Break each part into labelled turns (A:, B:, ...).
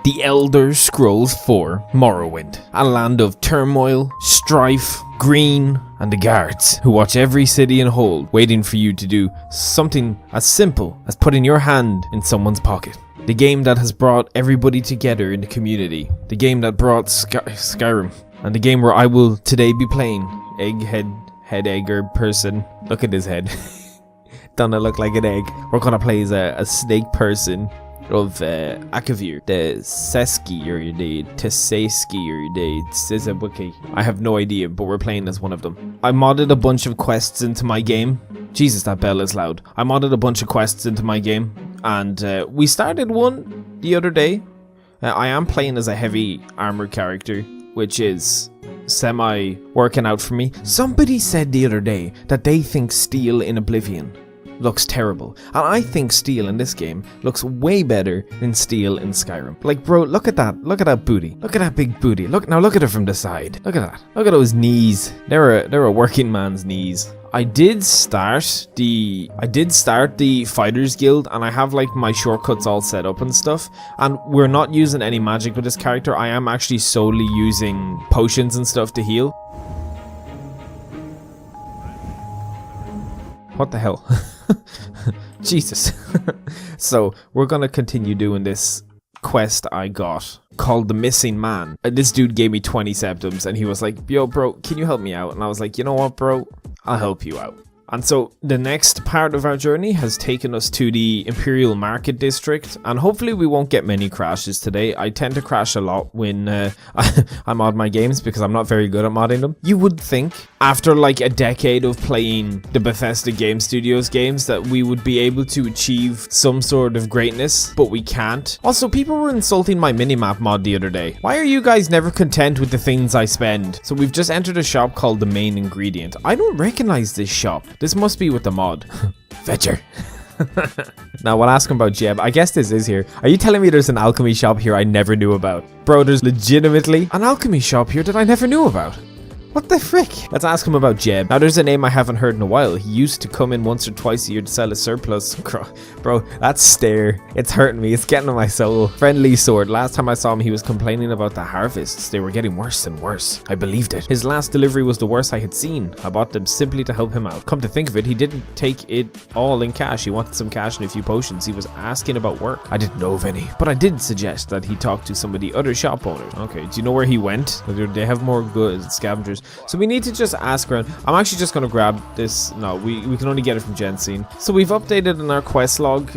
A: The Elder Scrolls IV Morrowind, a land of turmoil, strife, green, and the guards who watch every city and hold, waiting for you to do something as simple as putting your hand in someone's pocket. The game that has brought everybody together in the community. The game that brought Skyrim. And the game where I will today be playing. Head egger person. Look at his head. Doesn't it look like an egg? We're gonna play as a snake person of Akavir, the Seski or the Teseski or the Sizabuki. I have no idea, but we're playing as one of them. I modded a bunch of quests into my game. Jesus, that bell is loud. I modded a bunch of quests into my game, and we started one the other day. I am playing as a heavy armor character, which is semi working out for me. Somebody said the other day that they think steel in Oblivion looks terrible, and I think steel in this game looks way better than steel in Skyrim. Like, bro, look at that booty, look at that big booty, look at it from the side, look at that, look at those knees. They're a working man's knees. I did start the Fighters Guild, and I have like my shortcuts all set up and stuff, and we're not using any magic with this character. I am actually solely using potions and stuff to heal. What the hell? Jesus. So we're gonna continue doing this quest I got called The Missing Man. This dude gave me 20 septums and he was like, yo bro, can you help me out? And I was like, you know what bro, I'll help you out. And so the next part of our journey has taken us to the Imperial Market District, and hopefully we won't get many crashes today. I tend to crash a lot when I mod my games because I'm not very good at modding them. You would think after like a decade of playing the Bethesda Game Studios games that we would be able to achieve some sort of greatness, but we can't. Also, people were insulting my minimap mod the other day. Why are you guys never content with the things I spend? So we've just entered a shop called The Main Ingredient. I don't recognize this shop. This must be with the mod. Fetcher. Now, while asking about Jeb, I guess this is here. Are you telling me there's an alchemy shop here I never knew about? Bro, there's legitimately an alchemy shop here that I never knew about. What the frick? Let's ask him about Jeb. Now, there's a name I haven't heard in a while. He used to come in once or twice a year to sell a surplus. Bro, that stare. It's hurting me. It's getting on my soul. Friendly Sword. Last time I saw him, he was complaining about the harvests. They were getting worse and worse. I believed it. His last delivery was the worst I had seen. I bought them simply to help him out. Come to think of it, he didn't take it all in cash. He wanted some cash and a few potions. He was asking about work. I didn't know of any, but I did suggest that he talk to some of the other shop owners. Okay, do you know where he went? They have more goods, scavengers. So we need to just ask around. I'm actually just going to grab this. No, we can only get it from Jensine. So we've updated in our quest log.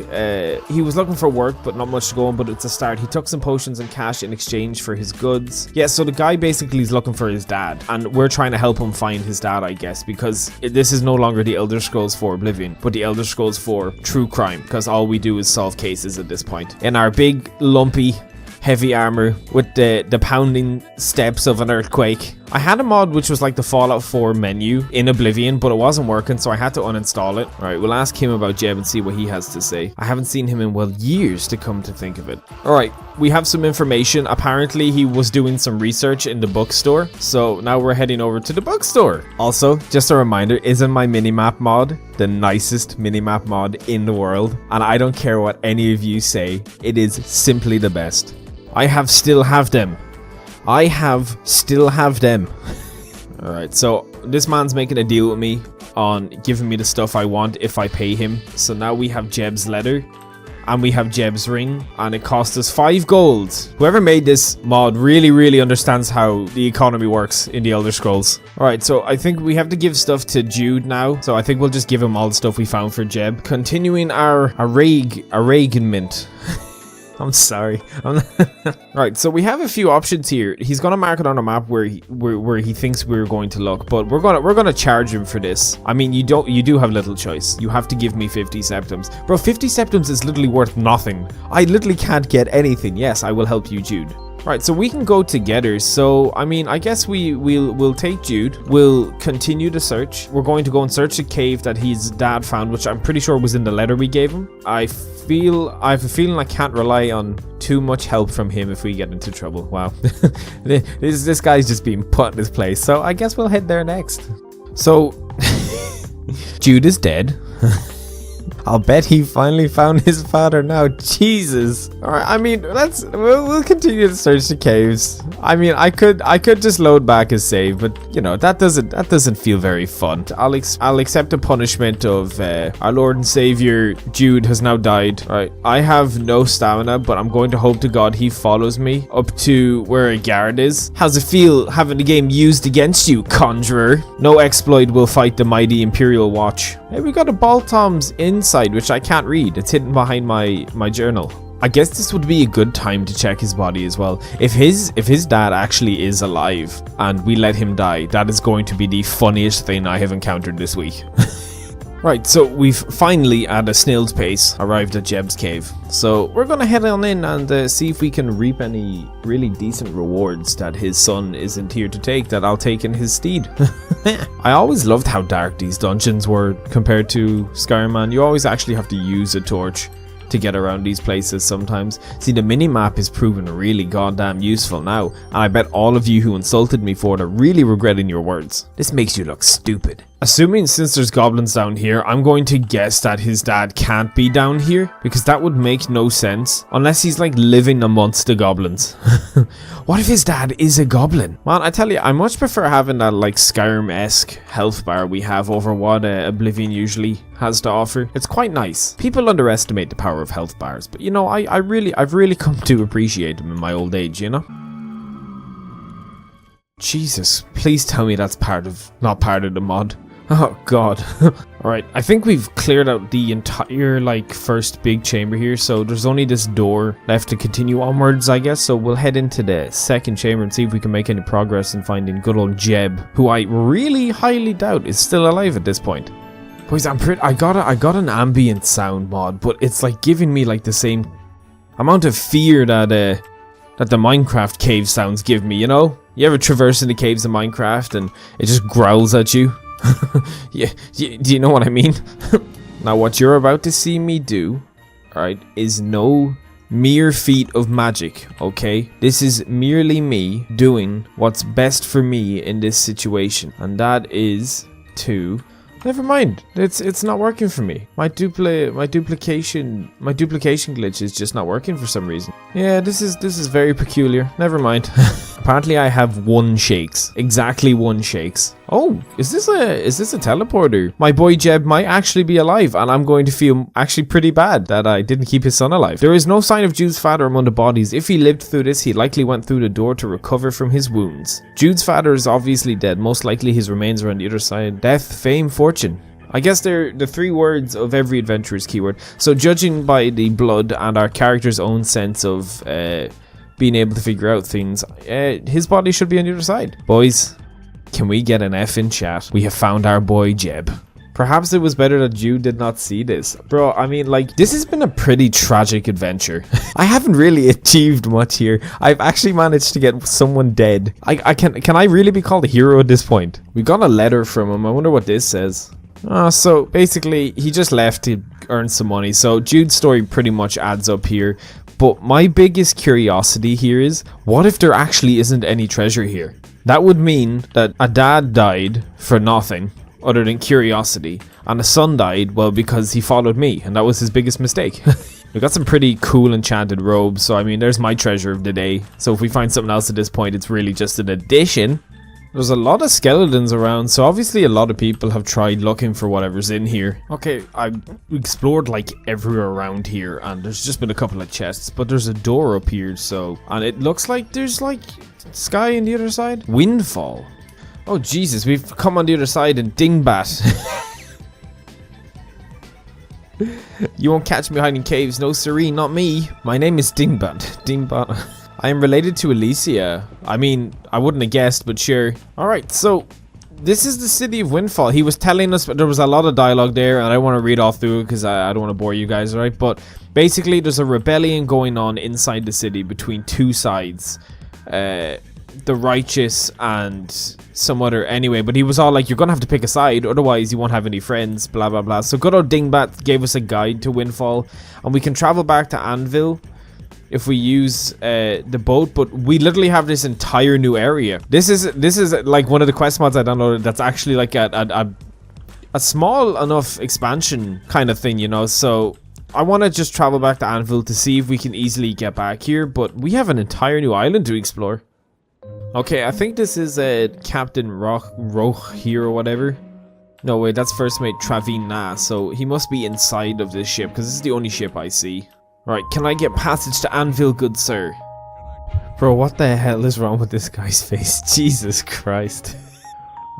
A: He was looking for work, but not much to go on, but it's a start. He took some potions and cash in exchange for his goods. Yeah, so the guy basically is looking for his dad, and we're trying to help him find his dad, I guess, because this is no longer the Elder Scrolls 4 Oblivion, but the Elder Scrolls 4 True Crime, because all we do is solve cases at this point. In our big, lumpy, heavy armor with the pounding steps of an earthquake. I had a mod which was like the Fallout 4 menu in Oblivion, but it wasn't working, so I had to uninstall it. Alright, we'll ask him about Jeb and see what he has to say. I haven't seen him in, well, years to come to think of it. Alright, we have some information. Apparently he was doing some research in the bookstore, so now we're heading over to the bookstore. Also, just a reminder, isn't my minimap mod the nicest minimap mod in the world? And I don't care what any of you say, it is simply the best. I still have them. Alright, so this man's making a deal with me on giving me the stuff I want if I pay him. So now we have Jeb's letter and we have Jeb's ring, and it cost us 5 gold. Whoever made this mod really understands how the economy works in the Elder Scrolls. Alright, so I think we have to give stuff to Jude now. So I think we'll just give him all the stuff we found for Jeb. Continuing our arrangement. I'm sorry. Right, so we have a few options here. He's gonna mark it on a map where he thinks we're going to look, but we're gonna charge him for this. I mean, you do have little choice. You have to give me 50 septums, bro. 50 septums is literally worth nothing. I literally can't get anything. Yes, I will help you, Jude. Right, so we can go together. So, I mean, I guess we'll take Jude. We'll continue the search. We're going to go and search a cave that his dad found, which I'm pretty sure was in the letter we gave him. I have a feeling I can't rely on too much help from him if we get into trouble. Wow. This guy's just being put in his place. So I guess we'll head there next. So, Jude is dead. I'll bet he finally found his father now. Jesus. Alright, I mean, we'll continue to search the caves. I mean, I could just load back his save, but you know, that doesn't feel very fun. I'll accept the punishment of our Lord and Savior Jude has now died. Alright, I have no stamina, but I'm going to hope to God he follows me up to where a guard is. How's it feel having the game used against you, conjurer? No exploit will fight the mighty Imperial Watch. Hey, we got a Baltom's inside, which I can't read. It's hidden behind my journal. I guess this would be a good time to check his body as well. If his dad actually is alive and we let him die, that is going to be the funniest thing I have encountered this week. Right, so we've finally, at a snail's pace, arrived at Jeb's cave. So we're gonna head on in and see if we can reap any really decent rewards that his son isn't here to take, that I'll take in his stead. I always loved how dark these dungeons were compared to Skyrim, man. You always actually have to use a torch to get around these places sometimes. See, the mini-map is proven really goddamn useful now, and I bet all of you who insulted me for it are really regretting your words. This makes you look stupid. Assuming since there's goblins down here, I'm going to guess that his dad can't be down here, because that would make no sense, unless he's like living amongst the goblins. What if his dad is a goblin? Man, I tell you, I much prefer having that like Skyrim-esque health bar we have over what Oblivion usually has to offer. It's quite nice. People underestimate the power of health bars, but you know, I've really come to appreciate them in my old age, you know? Jesus, please tell me that's not part of the mod. Oh god. Alright, I think we've cleared out the entire like first big chamber here, so there's only this door left to continue onwards, I guess. So we'll head into the second chamber and see if we can make any progress in finding good old Jeb, who I really highly doubt is still alive at this point. Boys, I got an ambient sound mod, but it's like giving me like the same amount of fear that the Minecraft cave sounds give me, you know? You ever traverse in the caves of Minecraft and it just growls at you? Yeah, do you know what I mean? Now what you're about to see me do, alright, is no mere feat of magic, okay? This is merely me doing what's best for me in this situation, and that is to... Never mind. It's not working for me. My duplication glitch is just not working for some reason. Yeah, this is very peculiar. Never mind. Apparently I have 1 shakes. Exactly 1 shakes. Oh, is this a teleporter? My boy Jeb might actually be alive, and I'm going to feel actually pretty bad that I didn't keep his son alive. There is no sign of Jude's father among the bodies. If he lived through this, he likely went through the door to recover from his wounds. Jude's father is obviously dead. Most likely his remains are on the other side. Death, fame, fortune. I guess they're the 3 words of every adventurer's keyword. So judging by the blood and our character's own sense of being able to figure out things, his body should be on the other side. Boys, can we get an F in chat? We have found our boy Jeb. Perhaps it was better that Jude did not see this. Bro, I mean, like, this has been a pretty tragic adventure. I haven't really achieved much here. I've actually managed to get someone dead. Can I really be called a hero at this point? We got a letter from him. I wonder what this says. So basically, he just left to earn some money. So Jude's story pretty much adds up here. But my biggest curiosity here is, what if there actually isn't any treasure here? That would mean that a dad died for nothing other than curiosity, and a son died, well, because he followed me, and that was his biggest mistake. We got some pretty cool enchanted robes, so I mean, there's my treasure of the day. So if we find something else at this point, it's really just an addition. There's a lot of skeletons around, so obviously a lot of people have tried looking for whatever's in here. Okay, I explored like everywhere around here, and there's just been a couple of chests, but there's a door up here, so... And it looks like there's like sky on the other side. Windfall. Oh Jesus, we've come on the other side and dingbat. You won't catch me hiding caves, no siree, not me. My name is Dingbat. Dingbat. I am related to Alicia. I mean, I wouldn't have guessed, but sure. Alright, so this is the city of Windfall. He was telling us, but there was a lot of dialogue there, and I don't want to read all through it because I don't want to bore you guys, right? But basically, there's a rebellion going on inside the city between 2 sides. The righteous and some other anyway, but he was all like, you're gonna have to pick a side, otherwise you won't have any friends, blah blah blah. So good old Dingbat gave us a guide to Windfall, and we can travel back to Anvil if we use the boat, but we literally have this entire new area. This is like one of the quest mods I downloaded that's actually like a small enough expansion kind of thing, you know, so I want to just travel back to Anvil to see if we can easily get back here, but we have an entire new island to explore. Okay, I think this is Captain Roch here or whatever. No, wait, that's First Mate Traveen Na, so he must be inside of this ship, because this is the only ship I see. Alright, can I get passage to Anvil, good sir? Bro, what the hell is wrong with this guy's face? Jesus Christ.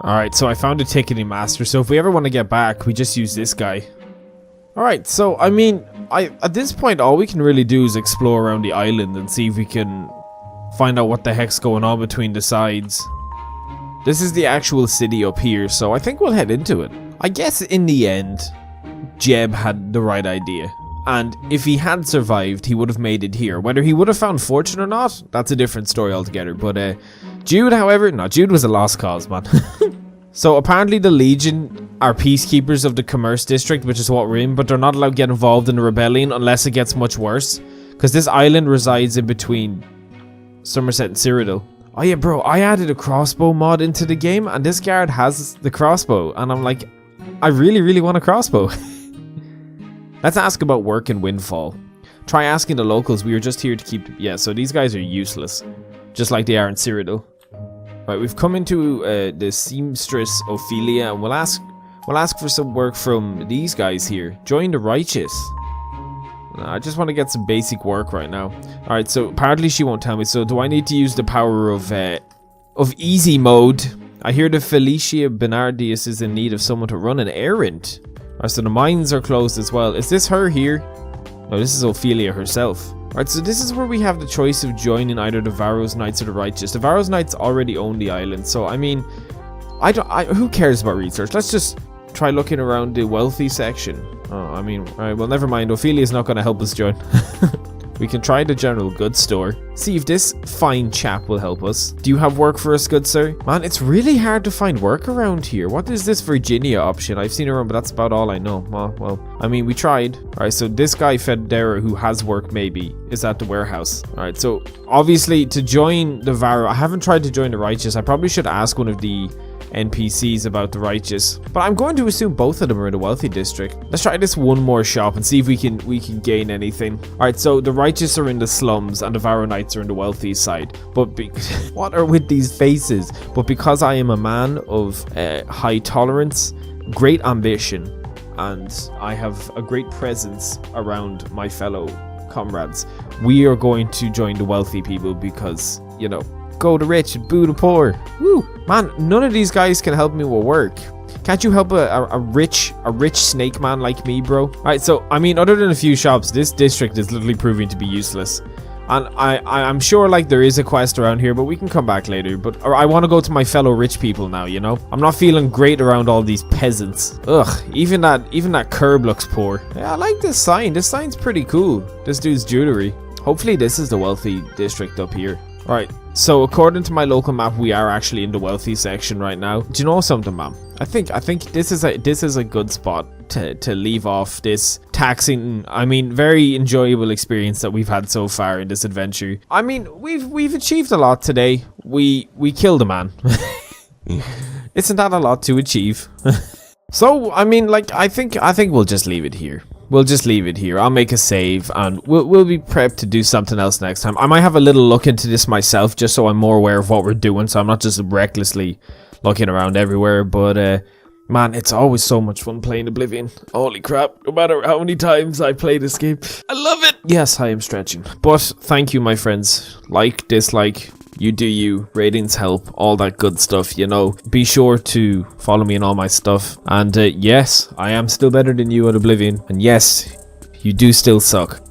A: Alright, so I found a ticketing master, so if we ever want to get back, we just use this guy. Alright, so, I mean, at this point, all we can really do is explore around the island and see if we can find out what the heck's going on between the sides. This is the actual city up here, so I think we'll head into it. I guess in the end, Jeb had the right idea. And if he had survived, he would have made it here. Whether he would have found fortune or not, that's a different story altogether. But Jude, however, no, Jude was a lost cause, man. So apparently the Legion are peacekeepers of the Commerce District, which is what we're in, but they're not allowed to get involved in a rebellion unless it gets much worse. Because this island resides in between Somerset and Cyrodiil. Oh yeah, bro, I added a crossbow mod into the game, and this guard has the crossbow, and I'm like, I really, really want a crossbow. Let's ask about work in Windfall. Try asking the locals, we were just here to keep... Yeah, so these guys are useless, just like they are in Cyrodiil. Right, we've come into the seamstress Ophelia, and we'll ask for some work from these guys here. Join the Righteous. I just want to get some basic work right now. Alright, so apparently she won't tell me. So do I need to use the power of easy mode? I hear that Felicia Bernardius is in need of someone to run an errand. Alright, so the mines are closed as well. Is this her here? No, this is Ophelia herself. Alright, so this is where we have the choice of joining either the Varos Knights or the Righteous. The Varos Knights already own the island, so I mean, who cares about research? Let's just try looking around the wealthy section. Oh, I mean, alright, well, never mind. Ophelia's not going to help us join. We can try the general goods store. See if this fine chap will help us. Do you have work for us, good sir? Man, it's really hard to find work around here. What is this Virginia option? I've seen it around, but that's about all I know. Well, I mean, we tried. Alright, so this guy, Federa, who has work maybe, is at the warehouse. Alright, so obviously to join the Varo, I haven't tried to join the Righteous. I probably should ask one of the NPCs about the Righteous, but I'm going to assume both of them are in the wealthy district. Let's try this one more shop and see if we can gain anything. Alright, so the Righteous are in the slums and the Varo Knights are in the wealthy side, but what are with these faces? But because I am a man of high tolerance, great ambition, and I have a great presence around my fellow comrades, we are going to join the wealthy people because, you know, go the rich and boo the poor. Woo! Man, none of these guys can help me with work. Can't you help a rich snake man like me, bro? Alright, so, I mean, other than a few shops, this district is literally proving to be useless. And I'm sure, like, there is a quest around here, but we can come back later. But I want to go to my fellow rich people now, you know? I'm not feeling great around all these peasants. Ugh, even that curb looks poor. Yeah, I like this sign. This sign's pretty cool. This dude's jewelry. Hopefully this is the wealthy district up here. Alright, so according to my local map, we are actually in the wealthy section right now. Do you know something, man? I think this is a good spot to leave off this taxing, I mean, very enjoyable experience that we've had so far in this adventure. I mean, we've achieved a lot today. We killed a man. Isn't that a lot to achieve? So, I mean, like, I think we'll just leave it here. We'll just leave it here. I'll make a save and we'll be prepped to do something else next time. I might have a little look into this myself just so I'm more aware of what we're doing, so I'm not just recklessly looking around everywhere. But man, it's always so much fun playing Oblivion. Holy crap, no matter how many times I play this game, I love it. Yes, I am stretching. But thank you, my friends. Like, dislike, you do you, ratings help, all that good stuff, you know. Be sure to follow me in all my stuff. And yes, I am still better than you at Oblivion. And yes, you do still suck.